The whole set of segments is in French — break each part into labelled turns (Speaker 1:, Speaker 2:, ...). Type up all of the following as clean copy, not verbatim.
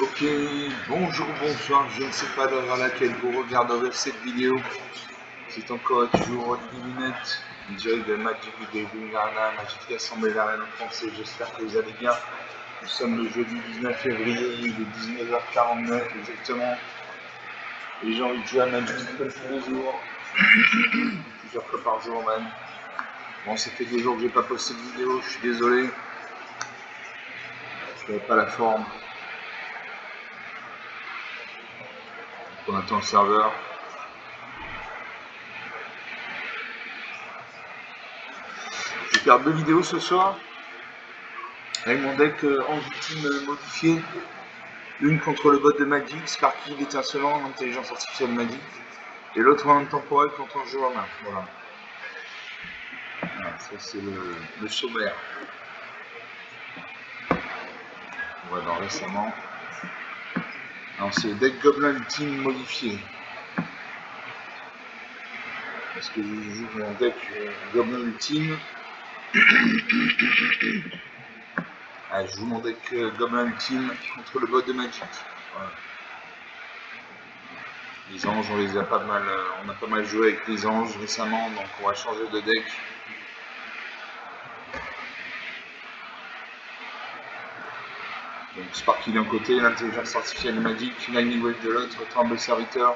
Speaker 1: Ok, bonjour, bonsoir, je ne sais pas l'heure à laquelle vous regarderez cette vidéo. C'est encore et toujours Luminette, direct de Magic de Ghana, Magic Assemblée d'Arène en français, j'espère que vous allez bien. Nous sommes le jeudi 19 février, il est 19h49 exactement. Et j'ai envie de jouer à Magic tous les jours, plusieurs fois par jour même. Bon, ça fait 2 jours que j'ai pas posté de vidéo, je suis désolé. Je n'avais pas la forme. On attend le serveur. Je vais faire 2 vidéos ce soir avec mon deck en ultime modifié. Une contre le bot de Magic, Sparky l'étincelant, l'intelligence artificielle Magic, et l'autre en temporel contre un jeu en main. Voilà. Ça c'est le sommaire. On va voir récemment. Alors c'est le deck Goblin ultime modifié. Parce que je joue mon deck Goblin ultime. Je joue mon deck Goblin ultime contre le bot de Magic. Voilà. Les anges, on les a pas mal, on a pas mal joué avec les anges récemment, donc on va changer de deck. Donc Sparky d'un côté, l'intelligence artificielle Magic, Lightning Wave de l'autre, Tremble serviteur.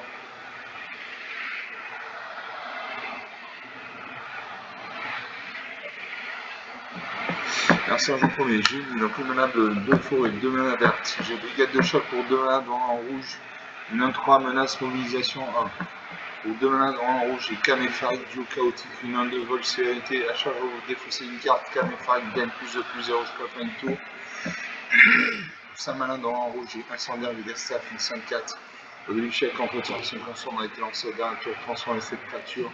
Speaker 1: Merci Jean Premier, j'ai vu donc une mana de 2 faux et 2 mana vertes. J'ai brigade de choc pour 2 mana en rouge, une 1-3 menace mobilisation 1. Pour 2 mana en rouge, j'ai Camépharique, duo chaotique, une 1-2 vol sévérité, à chaque fois vous défaussez une carte, Camépharique gagne plus de plus 0 jusqu'à la fin du tour. 5 mana dans en rouge, j'ai incendiaire, Viderstaff, une 5-4. Au début, chaque entretien qui se transforme a été lancé au dernier tour, transformer cette créature.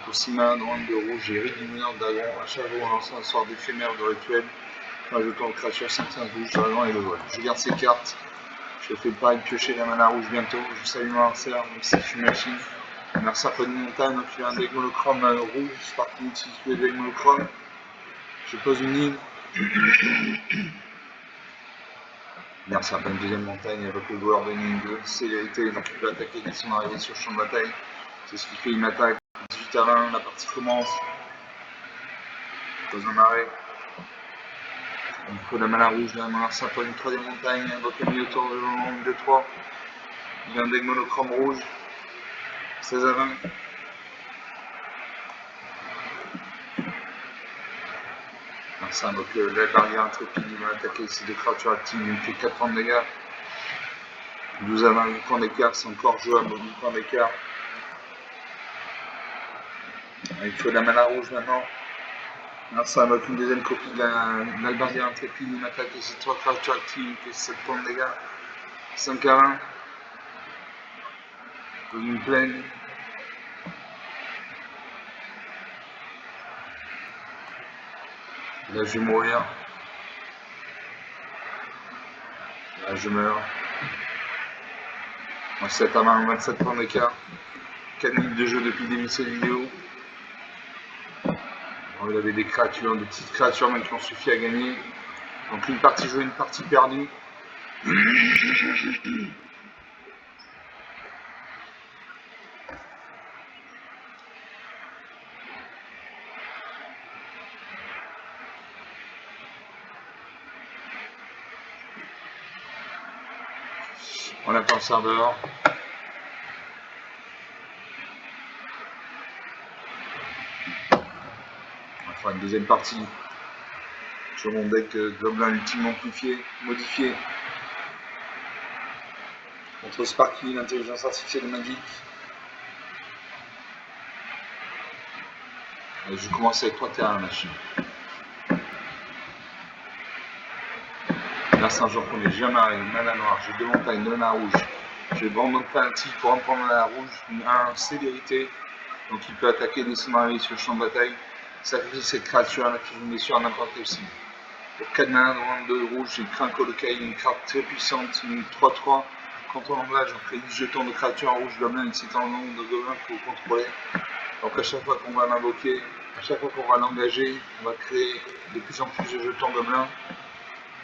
Speaker 1: Pour 6 mana dans un de rouge, j'ai Rédimeur Dragon. À chaque fois, on lance un sort d'éphémère de rituel. En ajoutant aux créatures 5-5 rouge, dragon et le vol. Je garde ces cartes. Je fais pareil, piocher la mana rouge bientôt. Je salue mon Arcer, même si je suis machine. Un Arcer de montagne, donc il y a un deck monochrome rouge. Sparky utilise tous les decks monochrome. Je pose une île. Merci à une deuxième montagne avec le joueur de ligne 2, célérité, donc il peut attaquer dès son arrivée sur le champ de bataille. C'est ce qui fait une attaque. 18 à 20, la partie commence. Pose un arrêt. Il faut la mana rouge, la mana sympa, une troisième montagne, avec le milieu tour de long 2-3. Il y a un deck monochrome rouge. 16 à 20. Merci à la barrière intrépide, il va attaquer ces 2 créatures actives, il me fait 4 points de dégâts. 12 à 20, 8 points d'écart, c'est encore jouable, 8 points d'écart. Il faut de la mana rouge maintenant. Ça avec une deuxième copie de l'Albardier intrépide, une attaque et ces 3 créatures actives, qui fait 7 points de dégâts. 5 à 1. Dans une plaine. Là je vais mourir. Là je meurs. 7 à 20, 27 points d'écart. 4 minutes de jeu depuis le début de cette vidéo. Vous avez des créatures, des petites créatures même qui ont suffi à gagner. Donc une partie jouée, une partie perdue. On attend le serveur. On va faire une deuxième partie sur mon deck Goblin ultime modifié. Contre Sparky, l'intelligence artificielle Magic. Et je commence avec 3 terrains, machine. Là, c'est un jour qu'on est jamais arrivé. Mana noire, j'ai 2 montagnes, 2 mana rouge. J'ai Brandon Penalty pour un point de mana rouge, une 1 célérité. Donc il peut attaquer dès son arrivée sur le champ de bataille. Sacrifier cette créature à la fiche d'une blessure à n'importe quel signe. Pour 4 mana dans 2 rouge, j'ai Crin Colocaille, une carte très puissante, une 3-3. Quand on engage, on crée 10 jetons de créatures en rouge gobelin, c'est un nombre de gobelins qu'il faut contrôler. Donc à chaque fois qu'on va l'invoquer, à chaque fois qu'on va l'engager, on va créer de plus en plus de jetons gobelins.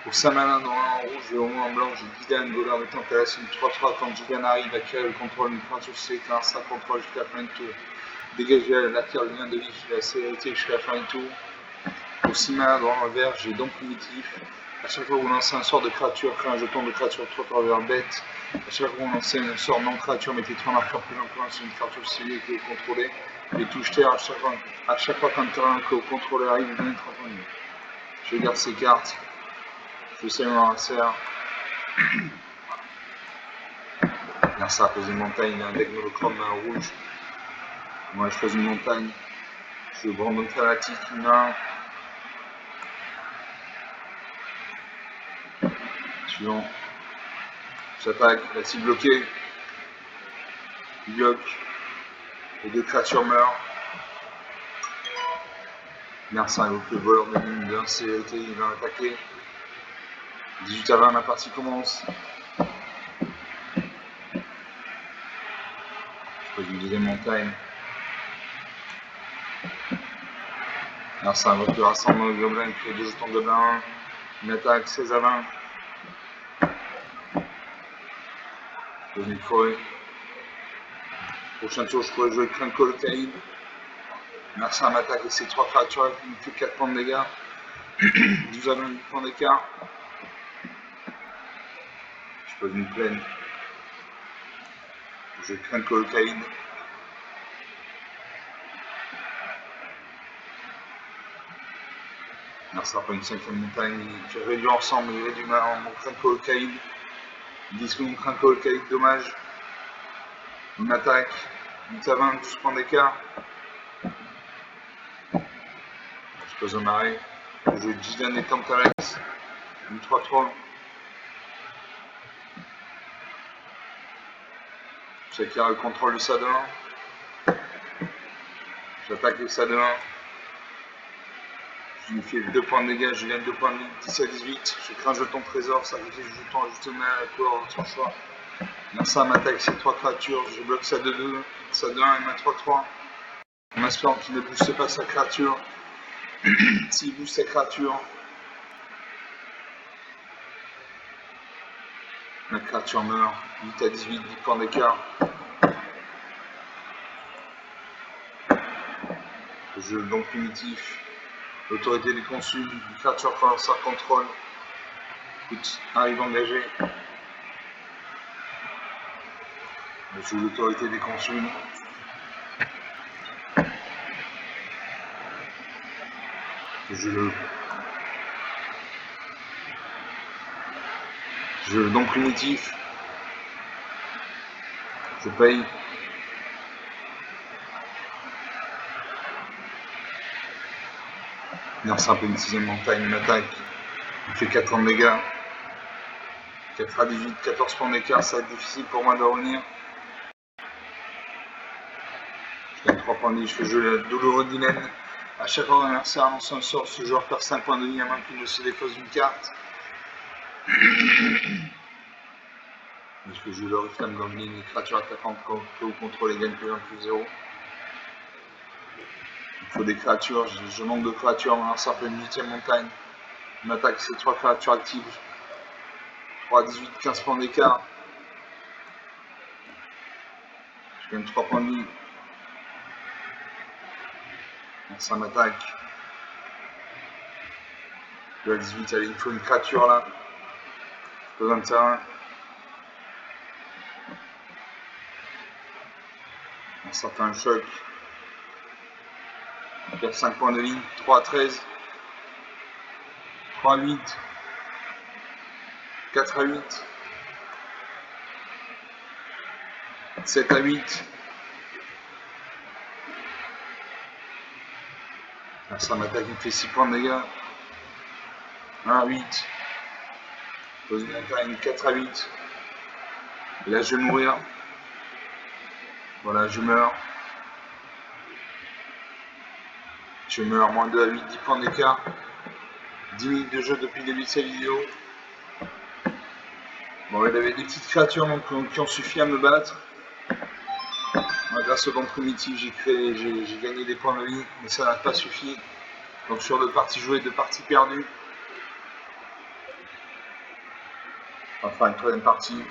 Speaker 1: Pour Saint-Malin dans en rouge et au moins en blanc, j'ai Guidane, voleur de températion 3-3. Quand Guidane arrive, acquiert le contrôle, une créature s'éteint, ça contrôle jusqu'à la fin du tour. Dégagez l'acquiert le lien de vie, la célérité jusqu'à la fin du tour. Pour 6 mains dans le vert, j'ai donc primitif. À chaque fois que vous lancez un sort de créature, créez un jeton de créature 3 vers bête. À chaque fois que vous lancez un sort non créature, mettez 3 marqueurs plus importants sur une créature ciblée que vous contrôlez. Et touche terre à chaque fois qu'un terrain que vous contrôlez arrive, vous donnez 3 points de vie. Je garde ces cartes. Je sais mon adversaire. L'adversaire pose une montagne, un deck monochrome rouge. Moi je pose une montagne. Je Brandon fanatique, une main. Suivant. J'attaque, la cible bloquée. Il bloque. Les 2 créatures meurent. L'adversaire évoque le voleur de mine de 1 célérité, il va attaquer. 18 à 20, la partie commence. Je pose une deuxième montagne. Alors ça invoque le rassemblement de gobelins, il crée 2 jetons de gobelins 1. Une attaque 16 à 20. Je pose une forêt. Prochain tour, je pourrais jouer Crankle Caïd. Mercer m'attaque avec ses 3 créatures, il me fait 4 points de dégâts. 12 à 20 points d'écart. Je pose une plaine. Je Crankle Caïd. Mercer prend une 5e montagne, il fait réduire ensemble, il réduit mon Crankle Caïd. Ils disent que mon Crankle Caïd, dommage. Une attaque, 8 à 20, 12 points d'écart. Je pose un marais. Je joue Gidan et Temptarex. Une 3-3. J'acquiert le contrôle du Sade 1. J'attaque le Sade 1. Je lui fais 2 points de dégâts, je gagne 2 points de vie, 10 à 18. Je crée un jeton trésor, ça fait jeton ajustement à la cour, son choix. Mercer m'attaque ces 3 créatures, je bloque Sade 2, Sade 1 et ma 3-3. En espérant qu'il ne booste pas sa créature. S'il booste sa créature, la créature meurt. 8 à 18, 10 points d'écart. Jeu donc primitif. L'autorité des consuls, une créature prend sa contrôle. Écoute, arrive engagé. Je joue l'autorité des consuls. Je donc primitif. Je paye. Mercer un peu une 6e montagne, une attaque. Il fait 4 points de dégâts. 4 à 18, 14 points d'écart, ça va être difficile pour moi de revenir. Je gagne 3 points de vie, je fais jouer la douloureuse dilemme. A chaque fois qu'un adversaire lance un sort, ce joueur perd 5 points de vie à moins qu'il ne se dépose d'une carte. Je fais jouer l'Oriflamme Goblin, les créatures attaquantes que vous contrôlez gagnent plus 1 plus 0. Il faut des créatures, je manque de créatures, on lance un peu une 8e montagne. On attaque ces 3 créatures actives. 3 à 18, 15 points d'écart. Je gagne 3 points de vie. Ça m'attaque. 2 à 18, allez, il me faut une créature là. Je pose un terrain. On sort un choc. On perd 5 points de vie. 3 à 13. 3 à 8. 4 à 8. 7 à 8. Ça m'attaque, il me fait 6 points de dégâts. 1 à 8. Pose une montagne, 4 à 8. Et là je vais mourir. Voilà, je meurs. Je meurs, moins 2 à 8, 10 points d'écart. 10 minutes de jeu depuis le début de cette vidéo. Bon, il avait des petites créatures donc, qui ont suffi à me battre. Grâce au banc primitif, j'ai gagné des points de vie, mais ça n'a pas suffi. Donc sur 2 parties jouées, 2 parties perdues. On va faire une troisième partie.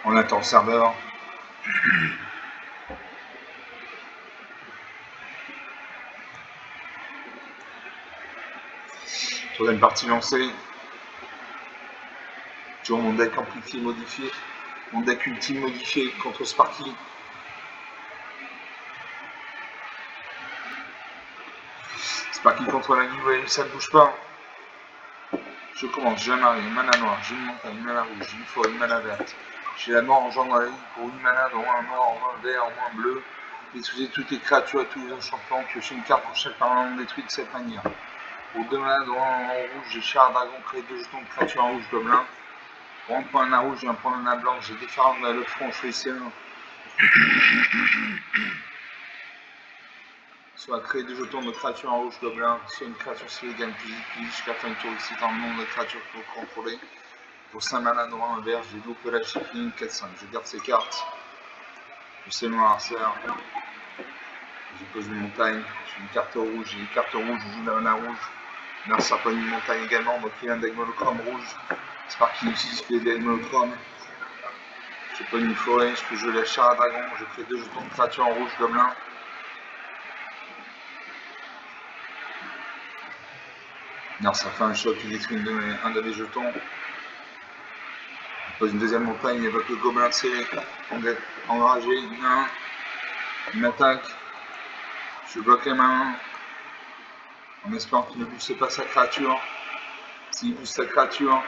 Speaker 1: On attend le serveur. Troisième partie lancée. Toujours mon deck amplifié modifié. Mon deck ultime modifié contre Sparky. Sparky contre la Giveaway, ça ne bouge pas. Je commence, j'ai un marée, une mana noire, j'ai une montagne, une mana rouge, j'ai une forêt, une mana verte. J'ai la mort en genre dans la ligne pour une mana, dont un noir, un vert, un bleu. Détruisez toutes les créatures et tous les enchantements, piochez une carte pour chaque permanent détruit de cette manière. Pour 2 mana, dont un en rouge, j'ai char dragon, créé 2 jetons de créatures en rouge gobelin. Pour un point mana rouge, j'ai un point mana blanc, j'ai déferlant dans le front, choisissez un. Soit créer 2 jetons de créatures en rouge gobelin, soit une créature ciblée gagne plus jusqu'à la fin du tour ici dans le nombre de créatures que vous contrôlez. Pour 5 mana noir, un vert, j'ai loupé la chipline 4-5. Je garde ces cartes. Je sais mon adversaire. Je pose une montagne. J'ai une carte rouge. J'ai une carte rouge. Je joue la mana rouge. Merci à une montagne également. Donc il y a un deck monochrome rouge. C'est par qui utilise les decks monochromes. Je pose une forêt. Je peux jouer la char à dragon. Je crée 2 jetons de créatures en rouge gobelin. Non, ça fait un choc qui détruit un de mes jetons. Je pose une deuxième montagne avec le gobelin scellé, enragé, une main, une attaque. Je bloque les mains en espérant qu'il ne booste pas sa créature. S'il booste sa créature,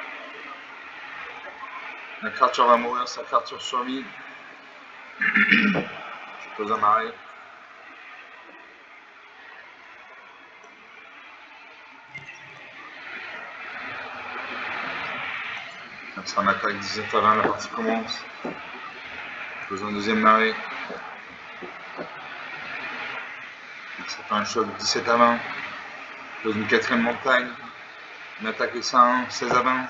Speaker 1: la créature va mourir, sa créature survit. Je pose un marée. Comme ça, on attaque 17 à 20, la partie commence. Je pose un deuxième marée. Ça fait un choc 17 à 20. Je pose une quatrième montagne. Une attaque et ça à 1, 16 à 20.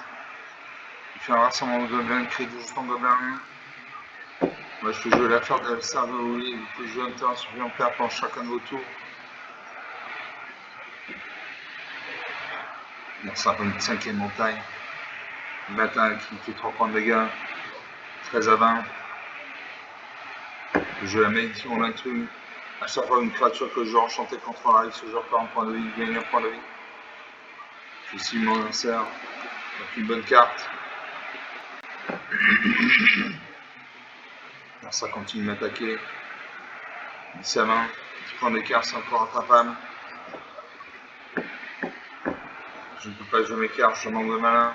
Speaker 1: Il fait un rassemblement de gobelins, crée 2 jetons gobelins. Moi, je peux jouer l'affaire de la serve, oui, vous pouvez jouer un terrain supplémentaire pendant chacun de vos tours. Donc, ça fait une cinquième montagne. Une attaque qui fait 3 points de dégâts. 13 à 20. Je joue la malédiction de l'intrus. À chaque fois, une créature que je joue enchantée contre un rive, ce joueur perd un point de vie, gagne un point de vie. Je suis mon insert. Donc, une bonne carte. Alors, ça continue de m'attaquer. 10 à 20. 10 points d'écart, c'est encore rattrapable. Je ne peux pas jouer mes cartes, je manque de malin.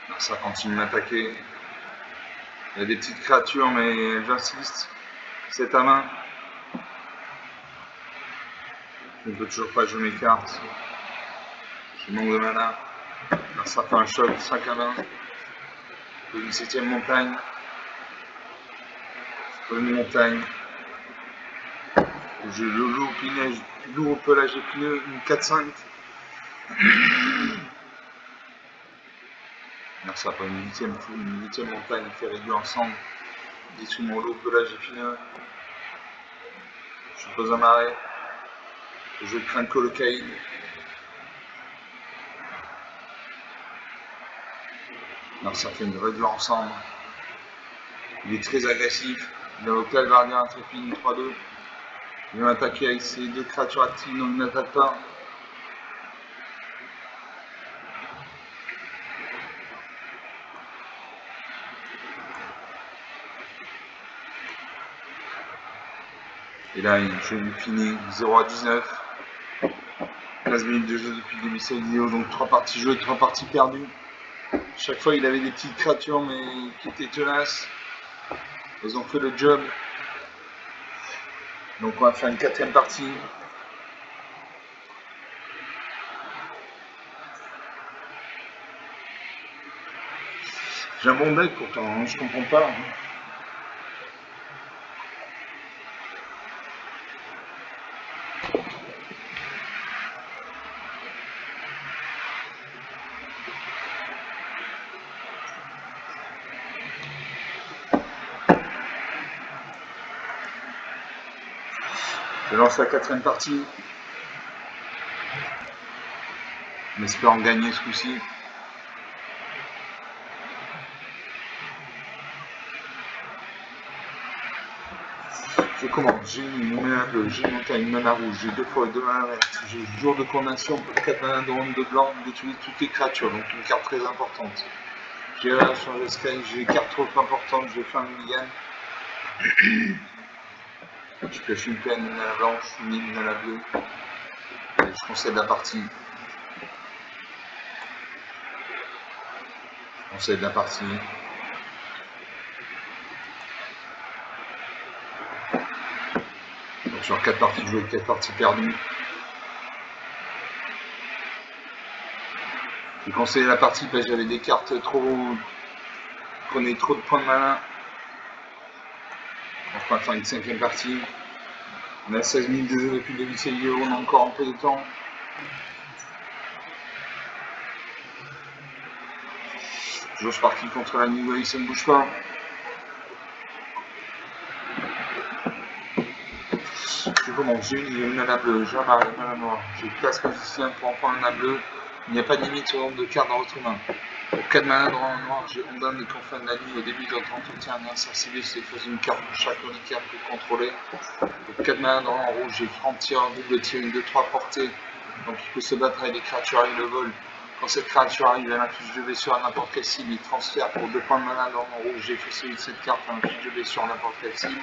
Speaker 1: Alors, ça continue de m'attaquer. Il y a des petites créatures, mais j'insiste. 7 à main. Je ne peux toujours pas jouer mes cartes. Je manque de mana. Alors, ça fait un choc 5 à 20. Une 7ème montagne. Une montagne. Je lourd au pelage épineux, une 4-5. Alors ça fait une 8ème montagne fait réduire ensemble. Détruit mon lot au pelage épineux. Je pose un marais. Je crains le colocaïde. Alors ça fait une réduire ensemble. Il est très agressif. Il a au Calvardien intrépide, une 3-2. Il va attaquer avec ses 2 créatures actives, donc il n'attaque pas. Et là, le jeu est fini, 0 à 19. 15 minutes de jeu depuis le début de cette vidéo, donc 3 parties jouées, 3 parties perdues. Chaque fois, il avait des petites créatures, mais qui étaient tenaces. Ils ont fait le job. Donc on va faire une 4ème partie. J'ai un bon deck pourtant, hein, je comprends pas. Je lance la 4e partie. En espérant gagner ce coup-ci. Je commence, j'ai une main bleue, j'ai une montagne, une main rouge, j'ai 2 fois 2 mains vertes, j'ai jour de condamnation pour 4 mains de ronde de blanc, d'utiliser toutes les créatures, donc une carte très importante. J'ai la change de sky, j'ai des cartes trop importantes, je vais faire un mulligan. Je pioche une peine, une à la blanche, une à la bleue. Et je concède la partie. Je concède la partie. Donc sur 4 parties jouées, 4 parties perdues. J'ai conseillé la partie parce que j'avais des cartes trop. Prenez trop de points de mana. On va faire une 5e partie. On a 16 minutes de jeu depuis le début de cette vidéo, on a encore un peu de temps. Toujours parti contre la New Wave, ça ne bouge pas. Je commence, j'ai une mana bleue, j'ai un mana noire, j'ai place magicien pour en prendre un mana bleu. Il n'y a pas de limite au nombre de cartes dans votre main. Pour 4 mana dans le noir, j'ai Ondane des confins de la nuit. Au début de votre entretien, un sort ciblé, c'est choisir une carte pour chaque handicap que vous contrôlez. Pour 4 mana dans le rouge, j'ai Frontier, double tir, une 2-3 portée. Donc il peut se battre avec des créatures avec le vol. Quand cette créature arrive à l'inflige de blessure à n'importe quelle cible, il transfère pour 2 points de mana dans le rouge, j'ai fait celui de cette carte à l'inflige de blessure à n'importe quelle cible.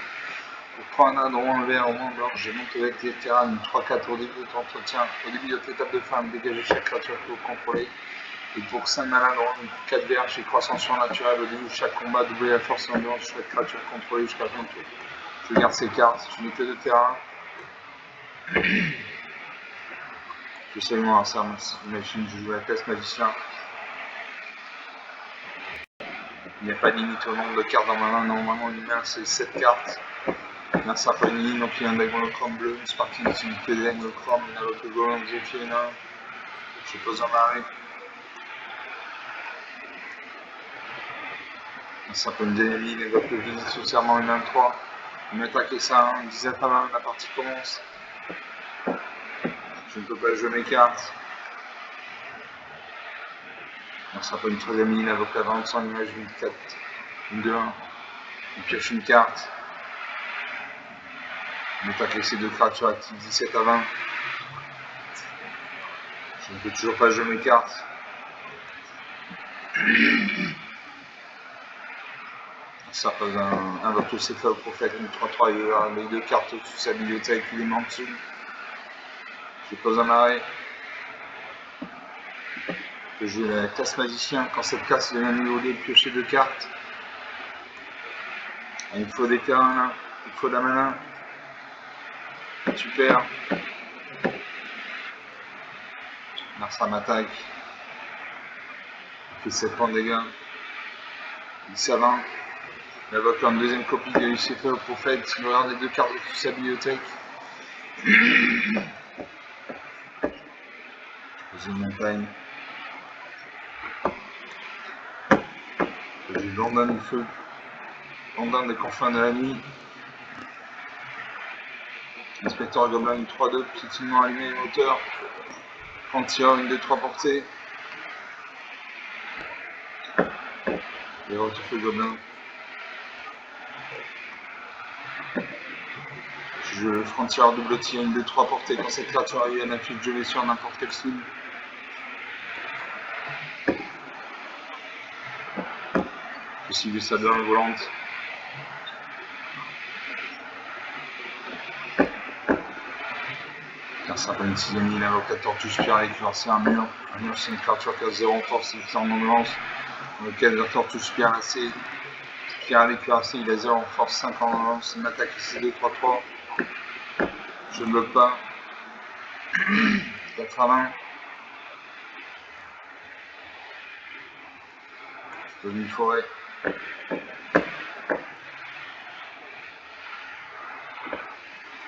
Speaker 1: Pour 3 mana dans le vert, au moins blanc, j'ai monté avec les terrains 3-4 au début de votre entretien. Au début de votre étape de fin, dégagez chaque créature que vous contrôlez. Et pour 5 mana dans 4 vert, j'ai croissance surnaturelle. Au début de chaque combat, doubler la force en blanche, chaque créature contrôlée jusqu'à 20 tours. Je garde ces cartes, je n'ai que 2 terrains. Je vais seulement un ça, imagine, je joue la classe magicien. Il n'y a pas de limite au nombre de cartes dans ma main, normalement une main c'est 7 cartes. Un Sarponi, donc il y a un Dagonochrome bleu, une Sparking, une Dagonochrome, une Alokogolem, Zephyrin. Je pose en arrêt. Un Sarponi Dynamine, évoque le visite sous serment, une 1-3. Une attaque et ça, une dizaine à main, la partie commence. Je ne peux pas jouer mes cartes. Un Sarponi 3e ligne, invoque la vente sans image, une 4, une 2-1. Il pioche une carte. On attaque avec ces 2 créatures actives 17 à 20. Je ne peux toujours pas jouer mes cartes. Ça pose un Voto Céphale Prophète, une 3-3, il y aura les 2 cartes au-dessus de sa bibliothèque, il est en dessous. Je pose un arrêt. Je joue la classe magicien. Quand cette classe est de niveau D, piocher 2 cartes. Il faut des terrains là, il faut de la mana. Super. Narsa m'attaque. Il fait 7 points de dégâts. 10 à 20. Il invoque une 2e copie de Lucifer au prophète. Il regarde les 2 cartes de sa bibliothèque. J'ai une montagne. J'ai London du feu. London des confins de la nuit. Inspecteur Gobelin, une 3-2, petitement allumé les moteurs. Frontier, une 2-3 portée. Et retour feu Gobelin. Je joue le Frontier double tir, une 2-3 portée. Quand cette créature arrive à un affût, je vais sur n'importe quelle cible. Possible sableur volante. Un certain une 6ème ligne, avocat tortue spirale avec c'est un mur. Un mur, c'est une créature qui a 0 en force, il fait en ambulance. Dans lequel la tortue spiracée, spirale et cuirassée, il a 0 en force, 5 en ambulance, une attaque ici 2-3-3. Je ne bloque pas. 4 à 20. Je peux une forêt.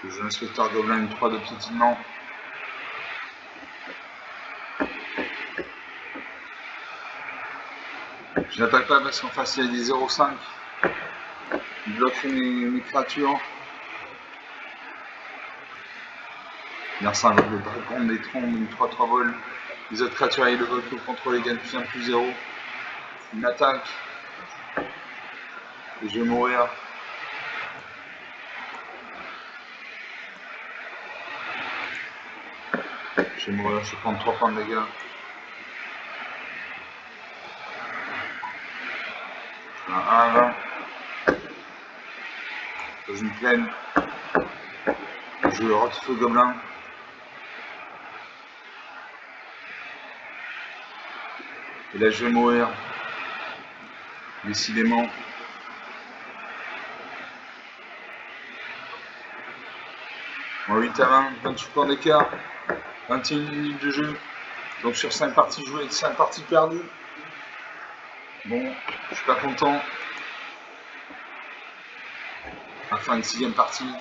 Speaker 1: Je joue l'inspecteur Gobelin, une 3 de piétinement. Je n'attaque pas parce qu'en face il y a des 0,5. Il bloque mes créatures. Merci avec le dragon des trombes, une 3-3 vol. Les autres créatures avec le vol que vous contrôlez gagnent plus 1 plus 0. Une attaque. Et je vais mourir. Je vais mourir, je vais prendre 3 points de dégâts. Un 1 à 20. Dans une plaine. Je retire le gobelin. Et là je vais mourir. Décidément. En 8 à 20, 28 points d'écart. 21 minutes de jeu. Donc sur 5 parties jouées, 5 parties perdues. Bon, je suis pas content. On va faire une 6ème partie.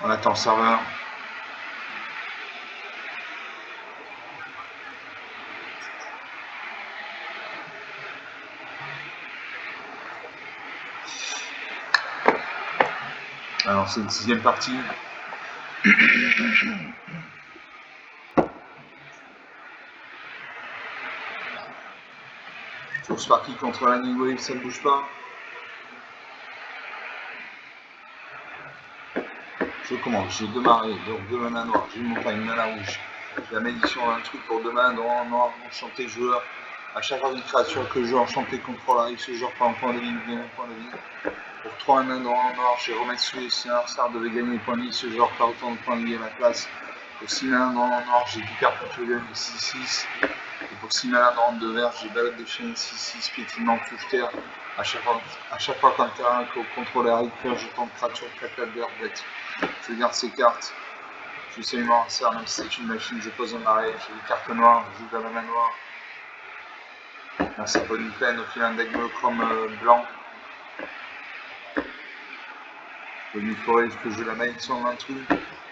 Speaker 1: On attend le serveur. Alors c'est une 6ème partie. Toujours Sparky contre la New Wave, ça ne bouge pas. Je commence, j'ai 2 marées, donc 2 mana noirs, j'ai une montagne, mana rouge. J'ai la malédiction d'un truc pour 2 mana noir, enchanté joueur. À chaque fois une créature que je joue enchanté contrôle arrive, ce joueur prend un point de vie, gagne un point de vie. Pour 3 mana noir, je vais remettre sous les Star devait gagner un point de vie, ce joueur perd autant de points de vie à ma place. Pour 6 mana noir, j'ai Picard Portugal 6-6. Et pour 6 mana de vert, j'ai balade de chaîne 6-6, piétinement, touche terre. À chaque fois qu'un terrain contrôle arrive, je tente créature 4 vert bête. Je garde ces cartes. Je sais mémoire ça, même si c'est une machine, je pose un marais, j'ai des cartes noires, je joue de la mana noire. Là, c'est pas une peine, au final, un deck monochrome blanc. Je lui ferai que j'ai la malédiction d'un truc.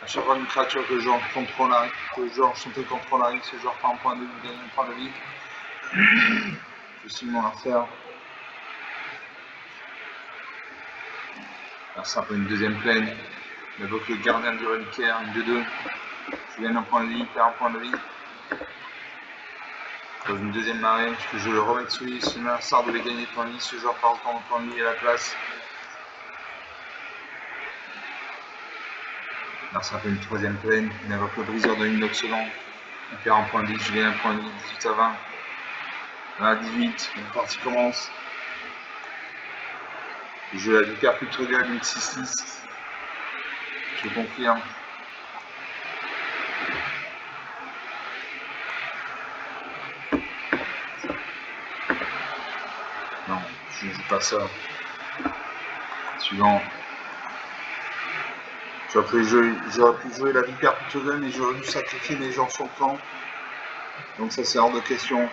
Speaker 1: À chaque fois une créature que je contrôle arrive, que je enchanté contrôle arrive, ce joueur prend un point de vie, gagne un point de vie. Je suis mon affaire. Là, c'est un peu une 2ème plaine. Il invoque le gardien du reliquaire, une 2-2. Je gagne un point de vie, perds un point de vie. Dans une 2ème marée, que je le remets sous lui, si un sort devait gagner point de vie, ce joueur part autant de point de vie à la place. Là, c'est un peu une 3ème plaine. Il invoque le briseur de l'inoxydant. Il perd un point de vie, je gagne un point de vie, 18 à 20. Là, 18, la partie commence. Je la Picard Portugal 6-6. Je confirme. Non, je ne joue pas ça. Suivant. J'aurais pu jouer la Picard Portugal, mais j'aurais dû sacrifier mes gens sur le camp. Donc ça c'est hors de question.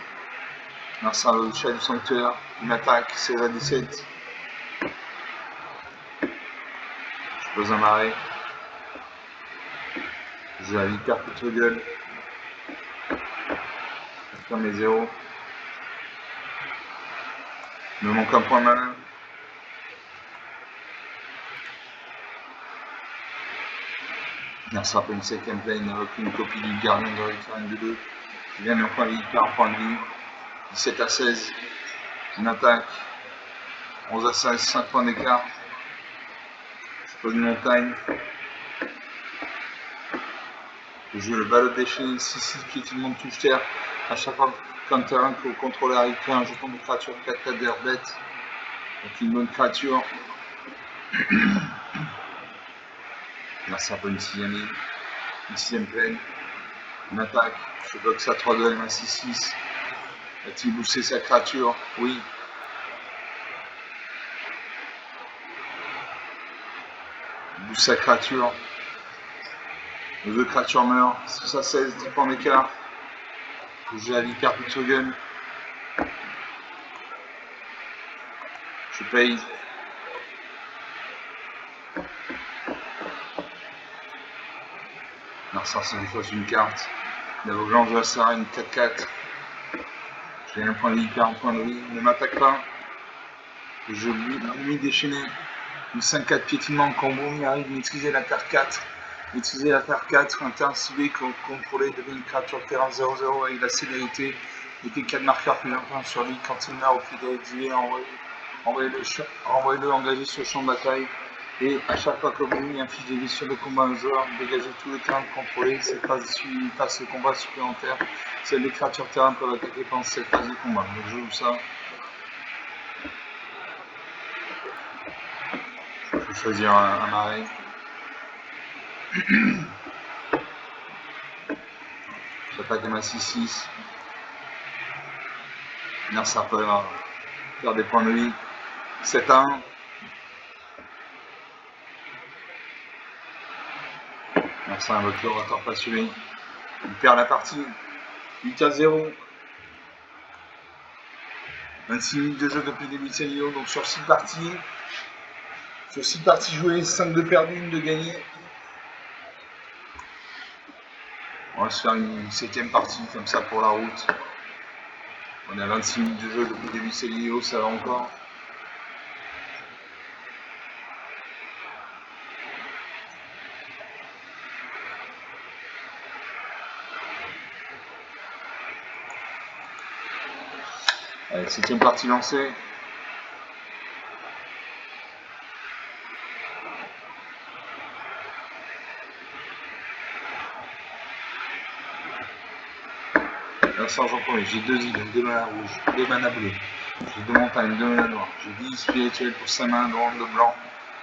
Speaker 1: Merci au chat du sanctuaire. Il m'attaque, c'est la 17. Je pose un marais. J'ai la Picard Portugal. Je ferme mes 0. Il me manque un point de mana. Merci pour une 7ème plane avec une copie du gardien de Return de 2. Je viens d'un point de vie, perd un point de vie. 17 à 16. Une attaque. 11 à 16, 5 points d'écart. Je pose une montagne. Je joue le ballot déchaîné 6-6 piétinement de touche terre. À chaque fois qu'un terrain que vous contrôlez arrive, un jeton de créature 4 d'air bête. Donc une bonne créature. Là c'est un peu une 6ème ligne. Une 6ème plaine. Une attaque. Je boxe à 3-2 à 6-6. A-t-il boosté sa créature? Oui. Il booste sa créature. Les 2 créatures meurent. 6 à 16, 10 points d'écart. J'ai la Picard Portugal. Je paye. Narcisse, c'est une fois une carte. L'aveuglance de la Sarine 4-4. J'ai un point de vie, perd un point de vie. Ne m'attaque pas. Je lui déchaîné. Une 5-4 piétinement, Kamboum arrive, maîtriser la terre 4. Maîtriser la terre 4, intensiver, contrôler, devenir une créature terrain 0-0 avec la célérité. Mettez 4 marqueurs plus longtemps sur lui quand il meurt au pied d'exilé, envoyez-le engager sur le champ de bataille. Et à chaque fois que vous mettez un fiche de vie sur le combat un joueur, dégagez tout le terrain contrôlé. Cette phase passe le combat supplémentaire. Seules les créatures terrain peuvent attaquer pendant cette phase de combat. Donc je joue ça. Je vais choisir un marais. J'attaque ma 6-6. Merci à faire des points de vie. 7-1. Merci à votre orateur passionné. Il perd la partie. 8-0. 26 minutes de jeu depuis le début de cette vidéo. Donc sur 6 parties. Sur 6 parties jouées, 5 de perdu, 1 de gagné. On va se faire une 7ème partie comme ça pour la route. On a 26 minutes de jeu depuis le début de cette vidéo, ça va encore. Allez, 7ème partie lancée. Vincent Jean premier, j'ai 2 îles, 2 manas rouges, 2 manas bleus. J'ai 2 montagnes, 2 manas noires. J'ai 10 spirituels pour 5 manas de ronde de blanc.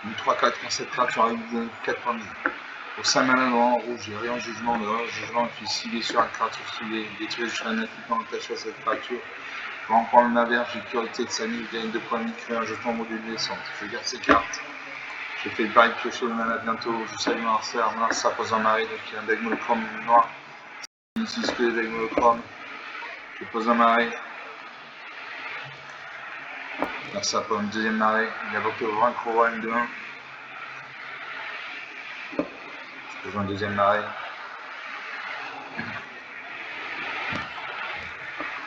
Speaker 1: Une 3-4 quand cette créature arrive de 4 points de vie. Pour 5 manas de ronde rouge, j'ai rien en jugement de rouge. Jugement fait ciblé sur la créature ciblée. Détruire sur un équipement attaché à cette créature. Pour en prendre ma verge, j'ai curiosité de sa mise, gagne 2 points de vie, créer un jeton module de descente. Je garde ces cartes. J'ai fait le pari de piocher le mana bientôt. Je salue mon adversaire. Mars, ça pose un marée, donc il y a un dagmonochrome noir. Ici, ce que les dagmonochrome. Je pose un marée. Là, ça pose une 2ème marée. Il invoque le Vrin Crowine de 1. Je pose un 2ème marée.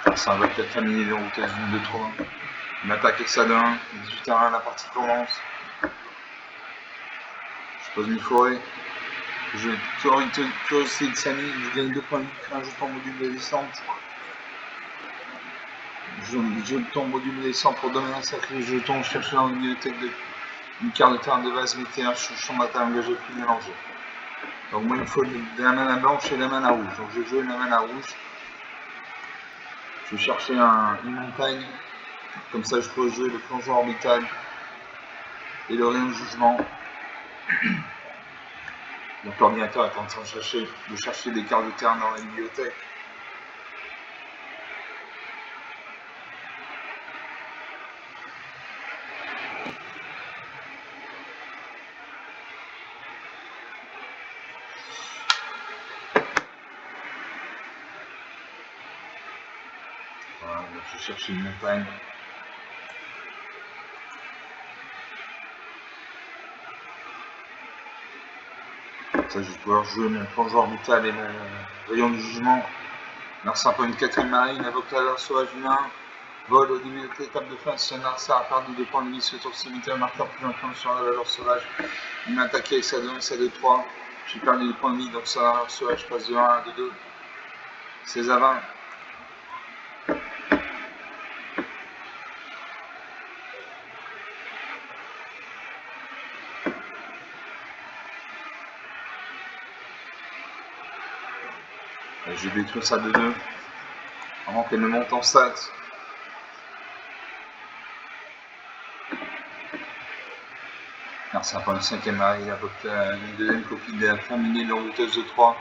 Speaker 1: Là, ça invoque la famille des routeuses d'une de 3. Une attaque avec ça de 1. 18 à 1, la partie commence. Je pose une forêt. Je curiosité de Samy. Je gagne 2 points de vie, crée un jeton module de descente. Jeton module de descente pour donner un sacré jeton. Je cherche dans la bibliothèque une carte de terrain de base, mettez un champ de bataille engagé plus mélangé. Donc moi il me faut de la mana blanche et de la mana rouge. Donc je vais jouer la mana rouge. Je vais chercher une montagne. Comme ça je peux jouer le plongeon orbital et le rayon de jugement. Donc l'ordinateur est en train de chercher des cartes de terrain dans la bibliothèque. Voilà, donc je cherche une montagne. Ça, je vais pouvoir jouer mon plongeon orbital et mon rayon de jugement. Narsa pour une 4ème marée, il invoque la lance sauvage humain. Vol au début de l'étape de fin, si un Narsa a perdu 2 points de vie, ce tour c'est un marqueur plus influent sur la valeur sauvage. Il m'a attaqué avec sa 2 et sa 2-3. J'ai perdu 2 points de vie, donc ça, la sauvage, je passe de 1 à 2-2. 16 à 20. Je vais détruire ça de 2 avant qu'elle ne monte en stats. Merci à une 5ème marée, il invoque une 2ème copie de la famille de l'enrouteuse de 3.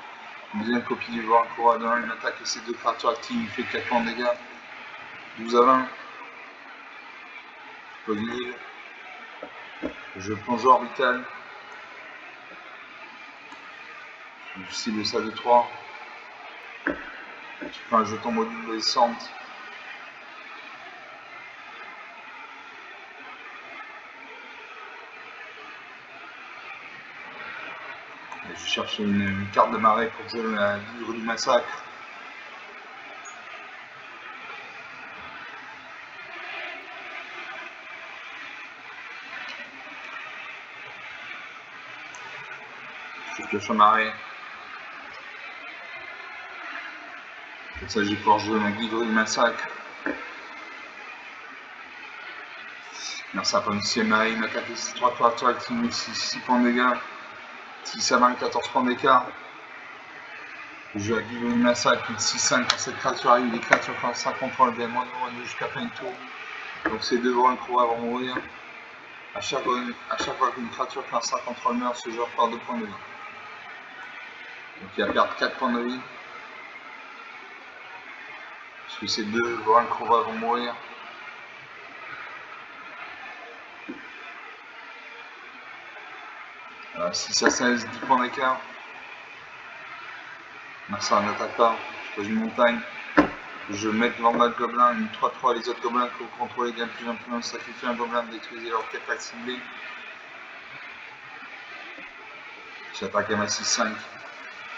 Speaker 1: Une 2ème copie du Vorin Cora de 1, une attaque et ses 2 créatures actives, il fait 4 points de dégâts. 12 à 20. Je pose une île. Je plonge orbital. Je cible ça de 3. Je fais un jeton module de descente. Et je cherche une carte de marée pour jouer la livre du massacre. Je pioche un marais. Comme ça, j'ai pouvoir jouer ma guiderie massacre. Merci à la sixième marine, ma capacité 3 créatures actives, 6 points de dégâts. 6 à 20, 14 points d'écart. Je joue à guiderie massacre, 6-5 quand cette créature arrive. Les créatures qui ont 5 contrôle gagnent moins de jusqu'à fin de tour. Donc c'est 2 voix incroyables vont mourir. À chaque fois qu'une créature qui a 5 contrôle meurt, ce joueur perd 2 points de vie. Donc il va perdre 4 points de vie. Parce que ces 2 voix incroyables vont mourir. Voilà, 6 à 16, 10 points d'écart. Ça n'attaque pas. Je pose une montagne. Je mets normal gobelin, une 3-3, les autres gobelins que vous contrôlez gagnent plus en plus, sacrifier un gobelin, détruisez leur capacité ciblée. J'attaque à ma 6-5.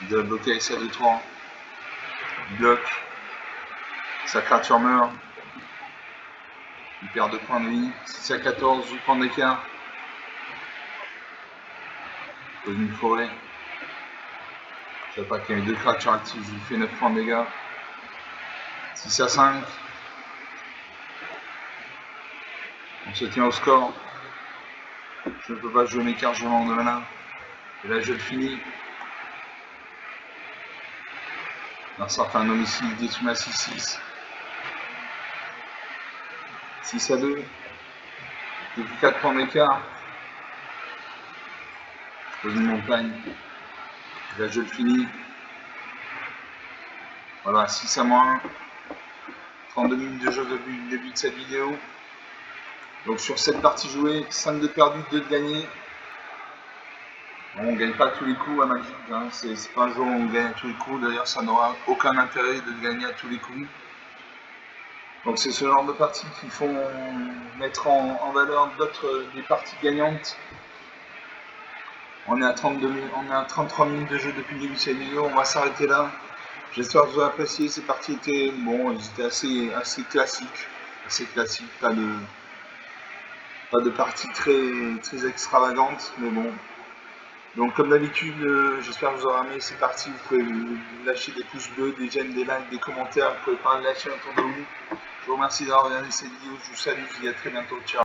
Speaker 1: Il doit bloquer avec sa 2-3. Bloc. Sa créature meurt. Il perd 2 points de vie. 6 à 14, 8 points d'écart. Je pose une forêt. J'attaque avec 2 créatures actives, je lui fais 9 points de dégâts. 6 à 5. On se tient au score. Je ne peux pas jouer mes cartes, je manque de mana. Et là je le finis. Un certain homicide détruit ma 6-6. 6 à 2. Depuis 4 points d'écart. Je pose une montagne. Et là je le finis. Voilà, 6 à moins 1. 32 minutes de jeu depuis le début de cette vidéo. Donc sur cette partie jouée, 5 de perdu, 2 de gagné. On ne gagne pas tous les coups à Magic, hein. C'est pas un jeu où on gagne à tous les coups, d'ailleurs ça n'aura aucun intérêt de gagner à tous les coups. Donc c'est ce genre de parties qui font mettre en valeur des parties gagnantes. On est à 33 minutes de jeu depuis le début de cette vidéo, on va s'arrêter là. J'espère que vous avez apprécié, ces parties étaient, bon, elles étaient assez classiques, pas de parties très extravagantes, mais bon. Donc comme d'habitude, j'espère que vous aurez aimé ces parties. Vous pouvez lâcher des pouces bleus, des j'aime, des likes, des commentaires. Vous pouvez pas lâcher autour de vous. Je vous remercie d'avoir regardé cette vidéo. Je vous salue. Je vous dis à très bientôt. Ciao.